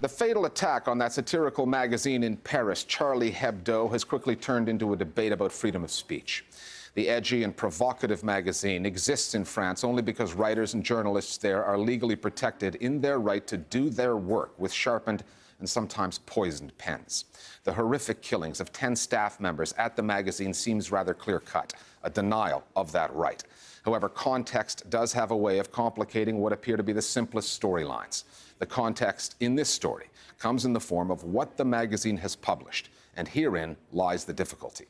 The fatal attack on that satirical magazine in Paris, Charlie Hebdo, has quickly turned into a debate about freedom of speech. The edgy and provocative magazine exists in France only because writers and journalists there are legally protected in their right to do their work with sharpened and sometimes poisoned pens. The horrific killings of 10 staff members at the magazine seems rather clear-cut, a denial of that right. However, context does have a way of complicating what appear to be the simplest storylines. The context in this story comes in the form of what the magazine has published, and herein lies the difficulty.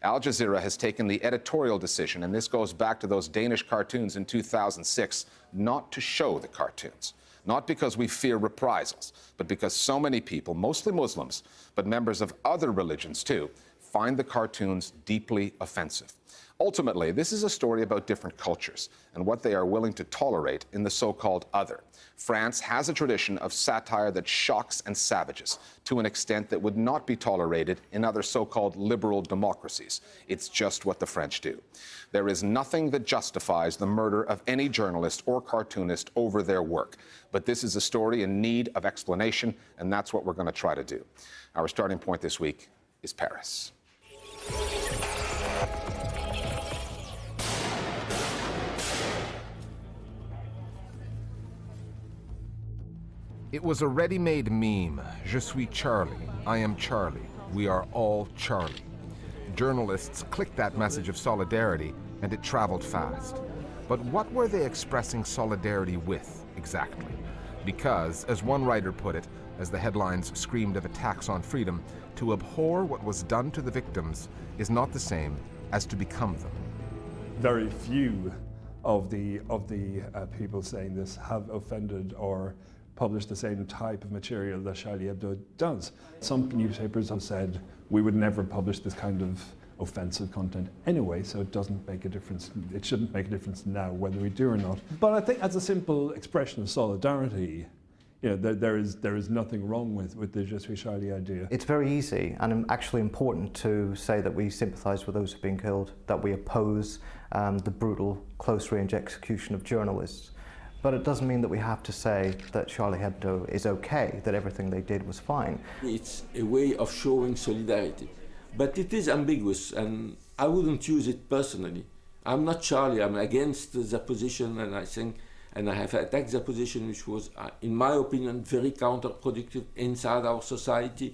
Al Jazeera has taken the editorial decision, and this goes back to those Danish cartoons in 2006, not to show the cartoons. Not because we fear reprisals, but because so many people, mostly Muslims, but members of other religions too, find the cartoons deeply offensive. Ultimately, this is a story about different cultures and what they are willing to tolerate in the so-called other. France has a tradition of satire that shocks and savages to an extent that would not be tolerated in other so-called liberal democracies. It's just what the French do. There is nothing that justifies the murder of any journalist or cartoonist over their work. But this is a story in need of explanation, and that's what we're going to try to do. Our starting point this week is Paris. It was a ready-made meme. Je suis Charlie. I am Charlie. We are all Charlie. Journalists clicked that message of solidarity, and it traveled fast. But what were they expressing solidarity with, exactly? Because, as one writer put it, as the headlines screamed of attacks on freedom, to abhor what was done to the victims is not the same as to become them. Very few of the people saying this have offended or published the same type of material that Charlie Hebdo does. Some newspapers have said, we would never publish this kind of offensive content anyway, so it doesn't make a difference. It shouldn't make a difference now whether we do or not. But I think as a simple expression of solidarity, you know, there is nothing wrong with the Je suis Charlie idea. It's very easy and actually important to say that we sympathise with those who've been killed, that we oppose the brutal close-range execution of journalists. But it doesn't mean that we have to say that Charlie Hebdo is okay, that everything they did was fine. It's a way of showing solidarity. But it is ambiguous, and I wouldn't use it personally. I'm not Charlie, I'm against the position, and I think, and I have attacked the position which was, in my opinion, very counterproductive inside our society.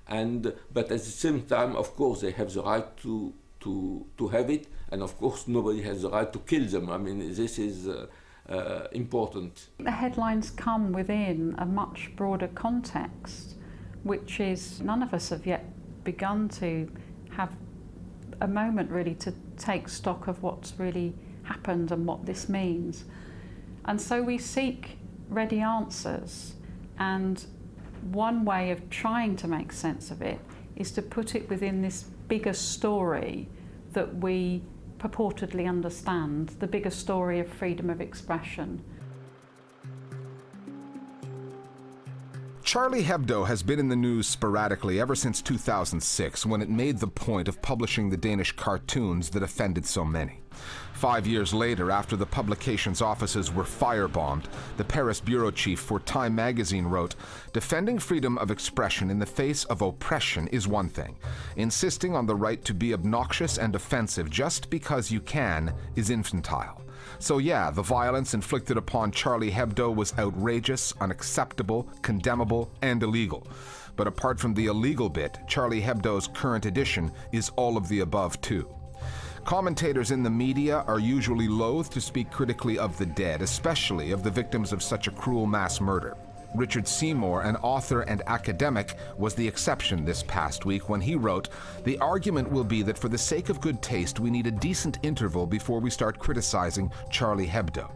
But at the same time, of course, they have the right to have it, and of course, nobody has the right to kill them. I mean, this is important. The headlines come within a much broader context, which is none of us have yet begun to have a moment really to take stock of what's really happened and what this means. And so we seek ready answers, and one way of trying to make sense of it is to put it within this bigger story that we purportedly understand, the bigger story of freedom of expression. Charlie Hebdo has been in the news sporadically ever since 2006, when it made the point of publishing the Danish cartoons that offended so many. 5 years later, after the publication's offices were firebombed, the Paris bureau chief for Time magazine wrote, "Defending freedom of expression in the face of oppression is one thing. Insisting on the right to be obnoxious and offensive just because you can is infantile." So yeah, the violence inflicted upon Charlie Hebdo was outrageous, unacceptable, condemnable, and illegal. But apart from the illegal bit, Charlie Hebdo's current edition is all of the above too. Commentators in the media are usually loath to speak critically of the dead, especially of the victims of such a cruel mass murder. Richard Seymour, an author and academic, was the exception this past week when he wrote, "The argument will be that for the sake of good taste, we need a decent interval before we start criticizing Charlie Hebdo.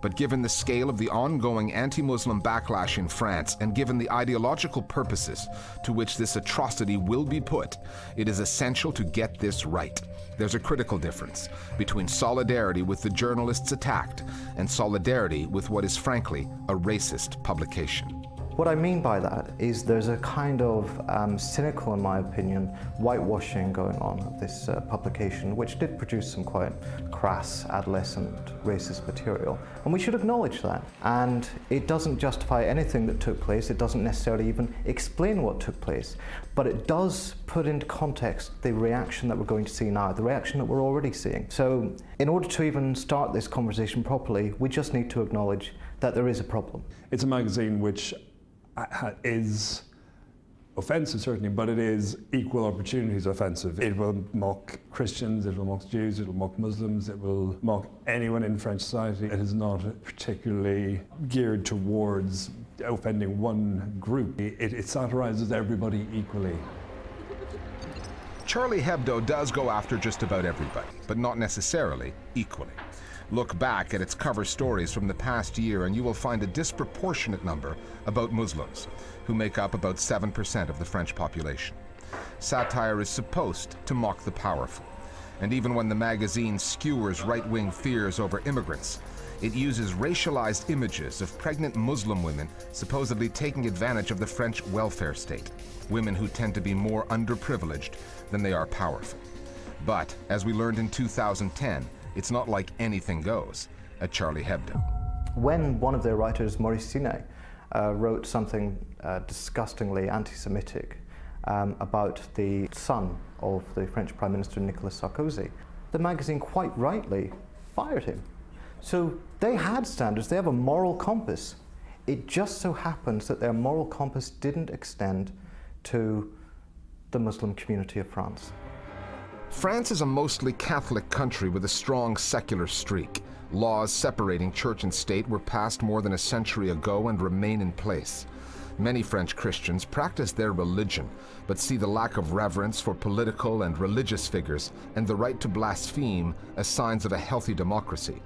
But given the scale of the ongoing anti-Muslim backlash in France, and given the ideological purposes to which this atrocity will be put, it is essential to get this right. There's a critical difference between solidarity with the journalists attacked and solidarity with what is frankly a racist publication." What I mean by that is there's a kind of cynical, in my opinion, whitewashing going on of this publication, which did produce some quite crass, adolescent, racist material. And we should acknowledge that. And it doesn't justify anything that took place. It doesn't necessarily even explain what took place. But it does put into context the reaction that we're going to see now, the reaction that we're already seeing. So in order to even start this conversation properly, we just need to acknowledge that there is a problem. It's a magazine which is offensive, certainly, but it is equal opportunities offensive. It will mock Christians, it will mock Jews, it will mock Muslims, it will mock anyone in French society. It is not particularly geared towards offending one group. It satirizes everybody equally. Charlie Hebdo does go after just about everybody, but not necessarily equally. Look back at its cover stories from the past year and you will find a disproportionate number about Muslims, who make up about 7% of the French population. Satire is supposed to mock the powerful, and even when the magazine skewers right-wing fears over immigrants, it uses racialized images of pregnant Muslim women supposedly taking advantage of the French welfare state, women who tend to be more underprivileged than they are powerful. But, as we learned in 2010, it's not like anything goes at Charlie Hebdo. When one of their writers, Maurice Sinet, wrote something disgustingly anti-Semitic about the son of the French Prime Minister Nicolas Sarkozy, the magazine quite rightly fired him. So they had standards, they have a moral compass. It just so happens that their moral compass didn't extend to the Muslim community of France. France is a mostly Catholic country with a strong secular streak. Laws separating church and state were passed more than a century ago and remain in place. Many French Christians practice their religion, but see the lack of reverence for political and religious figures and the right to blaspheme as signs of a healthy democracy.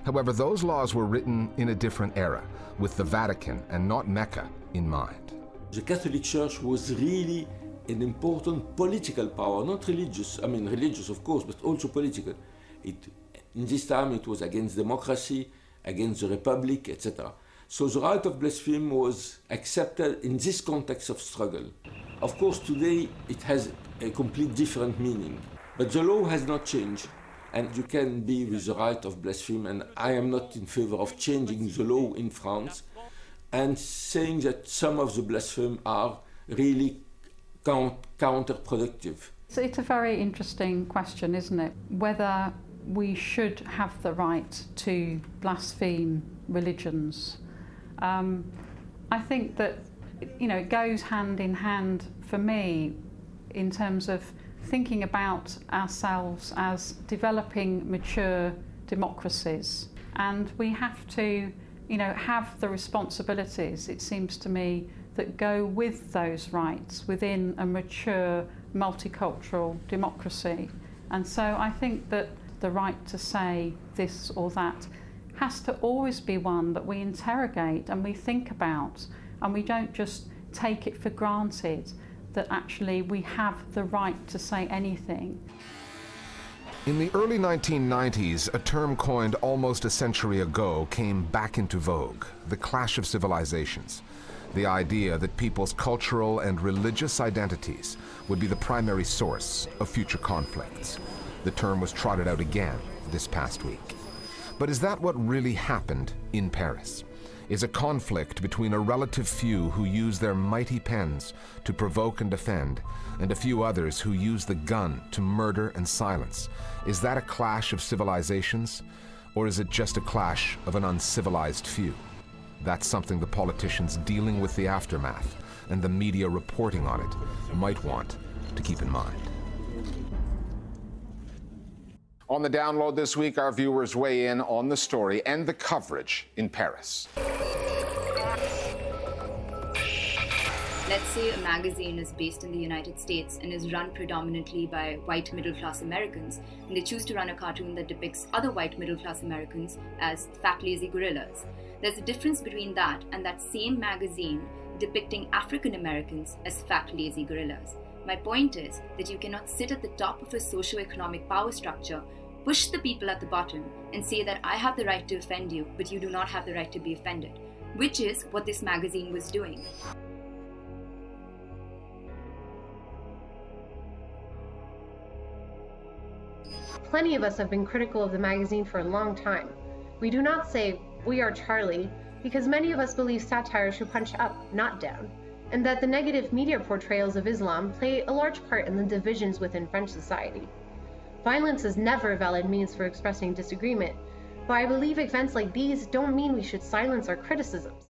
However, those laws were written in a different era, with the Vatican and not Mecca in mind. The Catholic Church was really an important political power, not religious. I mean, religious, of course, but also political. In this time, it was against democracy, against the Republic, etc. So the right of blasphemy was accepted in this context of struggle. Of course, today, it has a complete different meaning. But the law has not changed, and you can be with the right of blasphemy, and I am not in favor of changing the law in France and saying that some of the blasphemy are really counterproductive. So it's a very interesting question, isn't it? Whether we should have the right to blaspheme religions. I think that, it goes hand in hand for me in terms of thinking about ourselves as developing mature democracies. And we have to, have the responsibilities, it seems to me, that go with those rights within a mature multicultural democracy. And so I think that the right to say this or that has to always be one that we interrogate and we think about, and we don't just take it for granted that actually we have the right to say anything. In the early 1990s, a term coined almost a century ago came back into vogue: the clash of civilizations. The idea that people's cultural and religious identities would be the primary source of future conflicts. The term was trotted out again this past week. But is that what really happened in Paris? Is a conflict between a relative few who use their mighty pens to provoke and defend, and a few others who use the gun to murder and silence, is that a clash of civilizations, or is it just a clash of an uncivilized few? That's something the politicians dealing with the aftermath and the media reporting on it might want to keep in mind. On the download this week, our viewers weigh in on the story and the coverage in Paris. Let's say a magazine is based in the United States and is run predominantly by white middle-class Americans, and they choose to run a cartoon that depicts other white middle-class Americans as fat, lazy gorillas. There's a difference between that and that same magazine depicting African Americans as fat, lazy gorillas. My point is that you cannot sit at the top of a socio-economic power structure, push the people at the bottom, and say that I have the right to offend you, but you do not have the right to be offended. which is what this magazine was doing. Plenty of us have been critical of the magazine for a long time. We do not say, "We are Charlie," because many of us believe satire should punch up, not down, and that the negative media portrayals of Islam play a large part in the divisions within French society. Violence is never a valid means for expressing disagreement, but I believe events like these don't mean we should silence our criticisms.